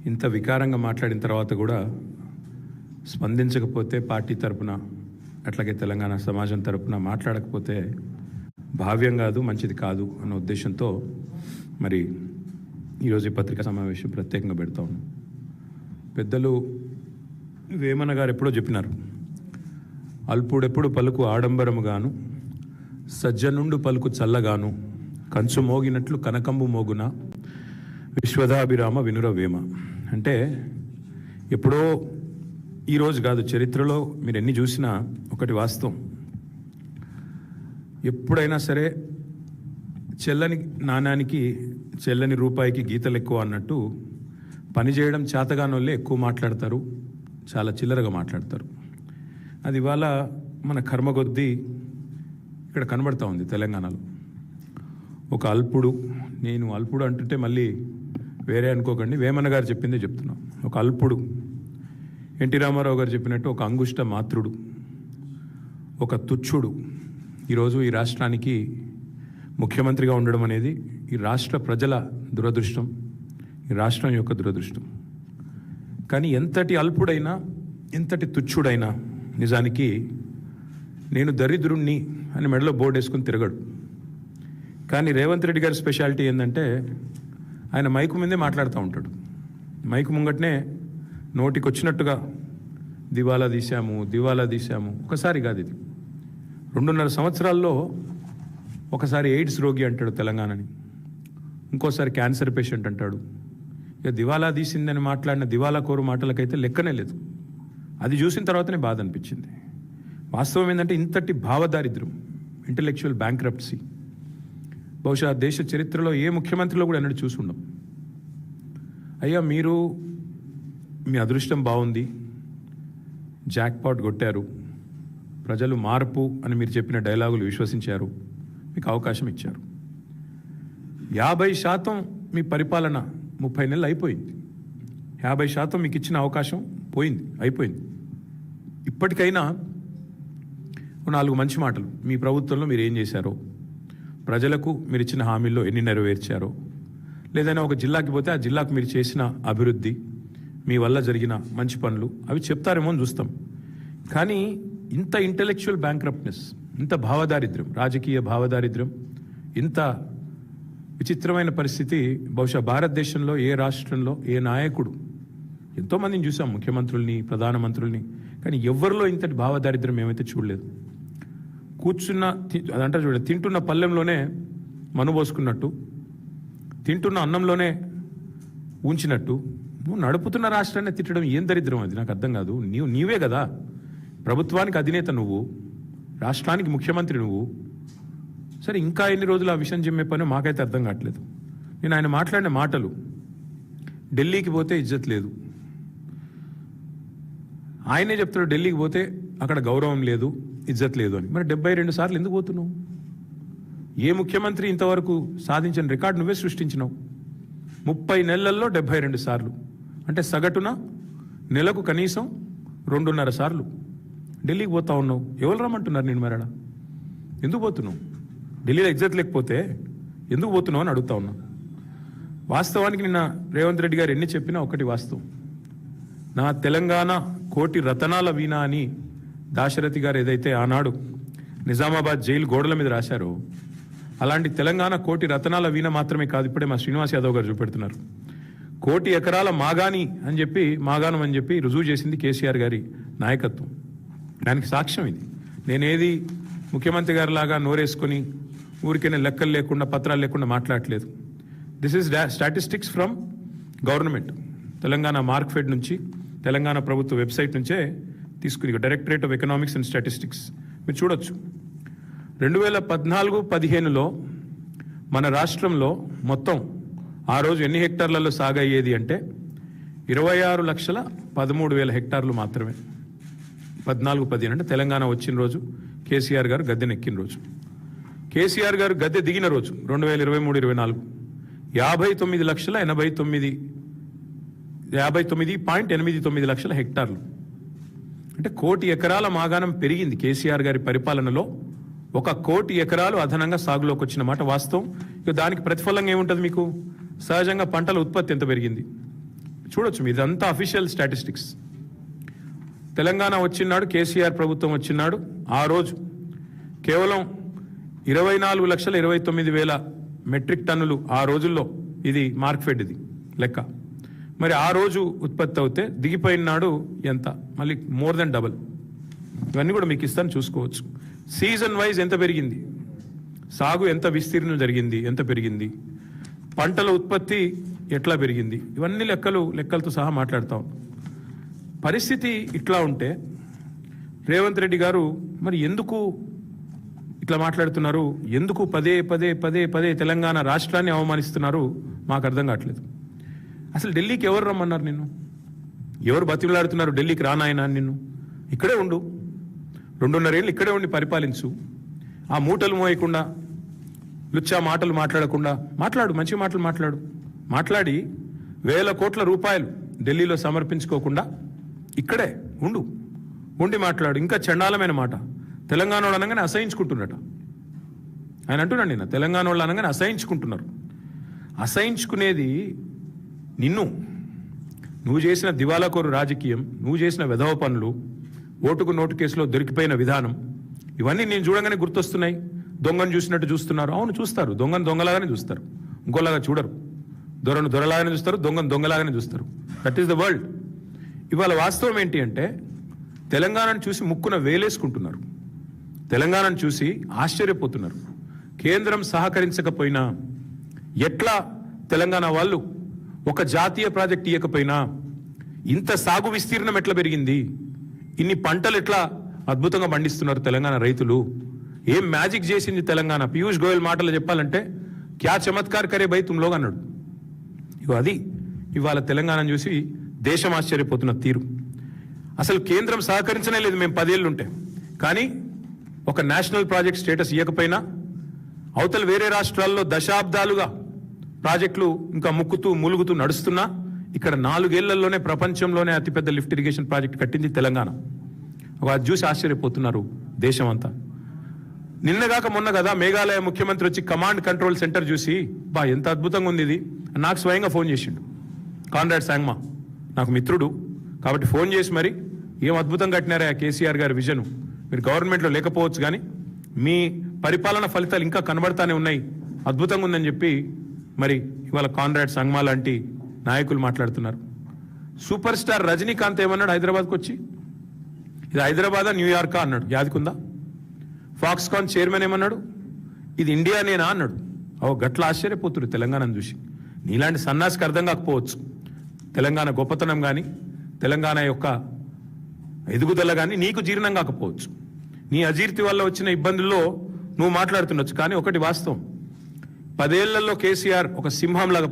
ఇంత వికారంగా మాట్లాడిన తర్వాత కూడా స్పందించకపోతే పార్టీ తరపున అట్లాగే తెలంగాణ సమాజం తరపున మాట్లాడకపోతే భావ్యం కాదు, మంచిది కాదు అన్న ఉద్దేశంతో మరి ఈరోజు ఈ పత్రికా సమావేశం ప్రత్యేకంగా పెడతా ఉన్నాం. పెద్దలు వేమన గారు ఎప్పుడో చెప్పినారు, అల్పుడెప్పుడు పలుకు ఆడంబరముగాను, సజ్జనుండు పలుకు చల్లగాను, కంచు మోగినట్లు కనకంబు మోగున, విశ్వదాభిరామ వినుర వేమ. అంటే ఎప్పుడో ఈరోజు కాదు, చరిత్రలో మీరు ఎన్ని చూసినా ఒకటి వాస్తవం, ఎప్పుడైనా సరే చెల్లని నాణానికి చెల్లని రూపాయికి గీతలు ఎక్కువ అన్నట్టు పనిచేయడం చేతగానోళ్ళే ఎక్కువ మాట్లాడతారు, చాలా చిల్లరగా మాట్లాడతారు. అది ఇవాళ మన కర్మ కొద్దీ ఇక్కడ కనబడతా ఉంది తెలంగాణలో. ఒక అల్పుడు, నేను అల్పుడు అంటుంటే మళ్ళీ వేరే అనుకోకండి, వేమన గారు చెప్పిందే చెప్తున్నాం. ఒక అల్పుడు, ఎన్టీ రామారావు గారు చెప్పినట్టు ఒక అంగుష్ట మాతృడు, ఒక తుచ్చుడు ఈరోజు ఈ రాష్ట్రానికి ముఖ్యమంత్రిగా ఉండడం అనేది ఈ రాష్ట్ర ప్రజల దురదృష్టం, ఈ రాష్ట్రం యొక్క దురదృష్టం. కానీ ఎంతటి అల్పుడైనా ఎంతటి తుచ్చుడైనా నిజానికి నేను దరిద్రుణ్ణి అని మెడలో బోర్డు వేసుకుని తిరగడు. కానీ రేవంత్ రెడ్డి గారి స్పెషాలిటీ ఏంటంటే ఆయన మైకు మీదే మాట్లాడుతూ ఉంటాడు. మైకు ముంగటనే నోటికి వచ్చినట్టుగా దివాలా తీశాము. ఒకసారి కాదు, ఇది 2.5 సంవత్సరాల్లో ఒకసారి ఎయిడ్స్ రోగి అంటాడు తెలంగాణని, ఇంకోసారి క్యాన్సర్ పేషెంట్ అంటాడు. ఇక దివాలా తీసిందని మాట్లాడిన దివాలా కోరు మాటలకైతే లెక్కనే లేదు. అది చూసిన తర్వాతనే బాధ అనిపించింది. వాస్తవం ఏంటంటే ఇంతటి భావదారిద్ర్యం, ఇంటలెక్చువల్ బ్యాంక్రప్సీ బహుశా దేశ చరిత్రలో ఏ ముఖ్యమంత్రిలో కూడా ఎన్నడూ చూసి ఉండం. అయ్యా మీరు మీ అదృష్టం బాగుంది, జాక్పాట్ కొట్టారు, ప్రజలు మార్పు అని మీరు చెప్పిన డైలాగులు విశ్వసించారు, మీకు అవకాశం ఇచ్చారు. 50% మీ పరిపాలన 30 నెలలు అయిపోయింది. 50% మీకు ఇచ్చిన అవకాశం అయిపోయింది. ఇప్పటికైనా 4 మంచి మాటలు, మీ ప్రభుత్వంలో మీరు ఏం చేశారో, ప్రజలకు మీరు ఇచ్చిన హామీల్లో ఎన్ని నెరవేర్చారో, లేదైనా ఒక జిల్లాకి పోతే ఆ జిల్లాకు మీరు చేసిన అభివృద్ధి, మీ వల్ల జరిగిన మంచి పనులు అవి చెప్తారేమో అని చూస్తాం. కానీ ఇంత ఇంటెలెక్చువల్ బ్యాంక్రప్ట్నెస్, ఇంత భావదారిద్ర్యం, రాజకీయ భావదారిద్ర్యం, ఇంత విచిత్రమైన పరిస్థితి బహుశా భారతదేశంలో ఏ రాష్ట్రంలో ఏ నాయకుడు, ఎంతోమందిని చూసాం, ముఖ్యమంత్రుల్ని, ప్రధానమంత్రుల్ని, కానీ ఎవరిలో ఇంతటి భావదారిద్ర్యం ఏమైతే చూడలేదు. అదంటారు చూడండి, తింటున్న పళ్ళెంలోనే మనుబోసుకున్నట్టు, తింటున్న అన్నంలోనే ఉంచినట్టు, నువ్వు నడుపుతున్న రాష్ట్రాన్ని తిట్టడం ఏం దరిద్రం? అది నాకు అర్థం కాదు. నీవే కదా ప్రభుత్వానికి అధినేత, నువ్వు రాష్ట్రానికి ముఖ్యమంత్రి నువ్వు. సరే, ఇంకా ఎన్ని రోజులు ఆ విషయం చెప్పే పని మాకైతే అర్థం కావట్లేదు. నేను ఆయన మాట్లాడిన మాటలు, ఢిల్లీకి పోతే ఇజ్జత్ లేదు, ఆయనే చెప్తాడు ఢిల్లీకి పోతే అక్కడ గౌరవం లేదు, ఇజ్జత్ లేదు అని. మరి 72 సార్లు ఎందుకు పోతున్నావు? ఏ ముఖ్యమంత్రి ఇంతవరకు సాధించిన రికార్డు నువ్వే సృష్టించినావు. 30 నెలల్లో 72 సార్లు అంటే సగటున నెలకు కనీసం 2.5 సార్లు ఢిల్లీకి పోతా ఉన్నావు. ఎవరు రమ్మంటున్నారు నేను? మరడా ఎందుకు పోతున్నావు? ఢిల్లీలో ఇజ్జత్ లేకపోతే ఎందుకు పోతున్నావు అని అడుగుతా ఉన్నా. వాస్తవానికి నిన్న రేవంత్ రెడ్డి గారు ఎన్ని చెప్పినా ఒకటి వాస్తవం. నా తెలంగాణ కోటి రతనాల వీణ అని దాశరథి గారు ఏదైతే ఆనాడు నిజామాబాద్ జైలు గోడల మీద రాశారో, అలాంటి తెలంగాణ కోటి రతనాల వీణ మాత్రమే కాదు, ఇప్పుడే మా శ్రీనివాస్ యాదవ్ గారు చూపెడుతున్నారు, 1 కోటి ఎకరాల మాగాణం అని చెప్పి రుజువు చేసింది కేసీఆర్ గారి నాయకత్వం. దానికి సాక్ష్యం ఇది. నేనేది ముఖ్యమంత్రి గారి లాగా నోరేసుకొని ఊరికైనా లెక్కలు లేకుండా పత్రాలు లేకుండా మాట్లాడలేదు. This is statistics from government, Telangana Markfed నుంచి, తెలంగాణ ప్రభుత్వ వెబ్సైట్ నుంచే తీసుకుని, directorate of economics and statistics మీరు చూడొచ్చు. 2014-15లో మన రాష్ట్రంలో మొత్తం ఆ రోజు ఎన్ని హెక్టార్లలో సాగు అయ్యేది అంటే 26,13,000 హెక్టార్లు మాత్రమే. 14-15 అంటే తెలంగాణ వచ్చిన రోజు, కేసీఆర్ గారు గద్దెనెక్కిన రోజు. కేసీఆర్ గారు గద్దె దిగిన రోజు 2023-24 59.89 లక్షల హెక్టార్లు అంటే 1 కోటి ఎకరాల మాగాణం పెరిగింది. కేసీఆర్ గారి పరిపాలనలో 1 కోటి ఎకరాలు అదనంగా సాగులోకి వచ్చిన మాట వాస్తవం. ఇక దానికి ప్రతిఫలంగా ఏముంటుంది మీకు? సహజంగా పంటల ఉత్పత్తి ఎంత పెరిగింది? చూడొచ్చు ఇదంతా అఫీషియల్ స్టాటిస్టిక్స్. తెలంగాణ వచ్చినాడు, కేసీఆర్ ప్రభుత్వం వచ్చినాడు, ఆ రోజు కేవలం 24,29,000 మెట్రిక్ టన్నులు ఆ రోజుల్లో, ఇది మార్క్ఫెడ్ ఇది లెక్క. మరి ఆ రోజు ఉత్పత్తి అవుతే దిగిపోయినాడు ఎంత, మళ్ళీ మోర్ దెన్ డబుల్. ఇవన్నీ కూడా మీకు ఇస్తాను, చూసుకోవచ్చు. సీజన్ వైజ్ ఎంత పెరిగింది, సాగు ఎంత విస్తీర్ణం జరిగింది, ఎంత పెరిగింది, పంటల ఉత్పత్తి ఎట్లా పెరిగింది, ఇవన్నీ లెక్కలతో సహా మాట్లాడతాం. పరిస్థితి ఇట్లా ఉంటే రేవంత్ రెడ్డి గారు మరి ఎందుకు ఇట్లా మాట్లాడుతున్నారు, ఎందుకు పదే పదే పదే పదే తెలంగాణ రాష్ట్రాన్ని అవమానిస్తున్నారు మాకు అర్థం కావట్లేదు. అసలు ఢిల్లీకి ఎవరు రమ్మన్నారు నిన్ను, ఎవరు బతిమలాడుతున్నారు ఢిల్లీకి రానాయన నిన్ను? ఇక్కడే ఉండు, 2.5 ఏళ్ళు ఇక్కడే ఉండి పరిపాలించు. ఆ మూటలు మోయకుండా, లుచ్చా మాటలు మాట్లాడకుండా మాట్లాడు, మంచి మాటలు మాట్లాడి 1,000 కోట్ల రూపాయలు ఢిల్లీలో సమర్పించుకోకుండా ఇక్కడే ఉండి మాట్లాడు. ఇంకా చండాలమైన మాట, తెలంగాణ వాళ్ళు అనగానే అసహించుకుంటున్నట ఆయన అంటున్నాడు. నిన్న తెలంగాణ వాళ్ళు అనగానే అసహించుకుంటున్నారు. అసహించుకునేది నువ్వు చేసిన దివాలాకోరు రాజకీయం, నువ్వు చేసిన వెధవ పనులు, ఓటుకు నోటు కేసులో దొరికిపోయిన విధానం, ఇవన్నీ నేను చూడగానే గుర్తొస్తున్నాయి. దొంగను చూసినట్టు చూస్తున్నారు. అవును, చూస్తారు, దొంగను దొంగలాగానే చూస్తారు, ఇంకోలాగా చూడరు. దొరను దొరలాగానే చూస్తారు, దొంగను దొంగలాగానే చూస్తారు. That is the world. ఇవాళ వాస్తవం ఏంటి అంటే తెలంగాణను చూసి ముక్కున వేలేసుకుంటున్నారు, తెలంగాణను చూసి ఆశ్చర్యపోతున్నారు. కేంద్రం సహకరించకపోయినా, ఎట్లా తెలంగాణ వాళ్ళు ఒక జాతీయ ప్రాజెక్ట్ ఇవ్వకపోయినా ఇంత సాగు విస్తీర్ణం ఎట్లా పెరిగింది, ఇన్ని పంటలు ఎట్లా అద్భుతంగా పండిస్తున్నారు తెలంగాణ రైతులు, ఏం మ్యాజిక్ చేసింది తెలంగాణ. పీయూష్ గోయల్ మాటలు చెప్పాలంటే క్యా చమత్కార్ కరే భయ్ తుమ్లోగా అన్నాడు. అది ఇవాళ తెలంగాణను చూసి దేశం ఆశ్చర్యపోతున్న తీరు. అసలు కేంద్రం సహకరించనే లేదు మేము 10 ఏళ్ళు ఉంటే. కానీ ఒక నేషనల్ ప్రాజెక్ట్ స్టేటస్ ఇవ్వకపోయినా అవతల వేరే రాష్ట్రాల్లో దశాబ్దాలుగా ప్రాజెక్టులు ఇంకా ములుగుతూ నడుస్తున్నా ఇక్కడ 4 ఏళ్లలోనే ప్రపంచంలోనే అతిపెద్ద లిఫ్ట్ ఇరిగేషన్ ప్రాజెక్ట్ కట్టింది తెలంగాణ. అది చూసి ఆశ్చర్యపోతున్నారు దేశం అంతా. నిన్నగాక మొన్న కదా మేఘాలయ ముఖ్యమంత్రి వచ్చి కమాండ్ కంట్రోల్ సెంటర్ చూసి ఎంత అద్భుతంగా ఉంది ఇది నాకు స్వయంగా ఫోన్ చేసిండు. కాన్రాడ్ సాంగ్మా నాకు మిత్రుడు కాబట్టి ఫోన్ చేసి మరి ఏం అద్భుతం కట్టినారా కేసీఆర్ గారి విజన్, మీరు గవర్నమెంట్లో లేకపోవచ్చు కానీ మీ పరిపాలన ఫలితాలు ఇంకా కనబడతానే ఉన్నాయి, అద్భుతంగా ఉందని చెప్పి మరి ఇవాళ కాన్రాడ్ సాంగ్మా లాంటి నాయకులు మాట్లాడుతున్నారు. సూపర్ స్టార్ రజనీకాంత్ ఏమన్నాడు హైదరాబాద్కి వచ్చి, ఇది హైదరాబాదా న్యూయార్కా అన్నాడు, యాదికుందా? ఫాక్స్కాన్ చైర్మన్ ఏమన్నాడు, ఇది ఇండియానేనా అన్నాడు. గట్ల ఆశ్చర్యపోతున్నారు తెలంగాణను చూసి. నీలాంటి సన్నాసికి అర్థం కాకపోవచ్చు తెలంగాణ గొప్పతనం కానీ తెలంగాణ యొక్క ఎదుగుదల కానీ నీకు జీర్ణం కాకపోవచ్చు. నీ అజీర్తి వల్ల వచ్చిన ఇబ్బందుల్లో నువ్వు మాట్లాడుతుండొచ్చు. కానీ ఒకటి వాస్తవం, 10 ఏళ్లలో కేసీఆర్ ఒక సింహంలాగా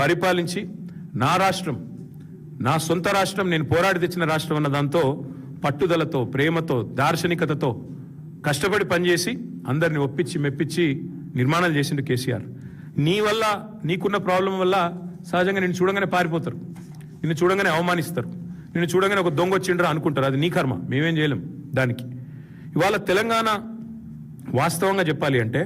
పరిపాలించి నా రాష్ట్రం, నా సొంత రాష్ట్రం, నేను పోరాడి తెచ్చిన రాష్ట్రం అన్న దాంతో పట్టుదలతో, ప్రేమతో, దార్శనికతతో కష్టపడి పనిచేసి అందరిని ఒప్పించి మెప్పించి నిర్మాణాలు చేసిండు కేసీఆర్. నీ వల్ల, నీకున్న ప్రాబ్లం వల్ల సహజంగా నిన్ను చూడంగానే పారిపోతారు, నిన్ను చూడంగానే అవమానిస్తారు, నిన్ను చూడంగానే ఒక దొంగ వచ్చిండ్రా అనుకుంటారు. అది నీ కర్మ, మేమేం చేయలేం దానికి. ఇవాళ తెలంగాణ వాస్తవంగా చెప్పాలి అంటే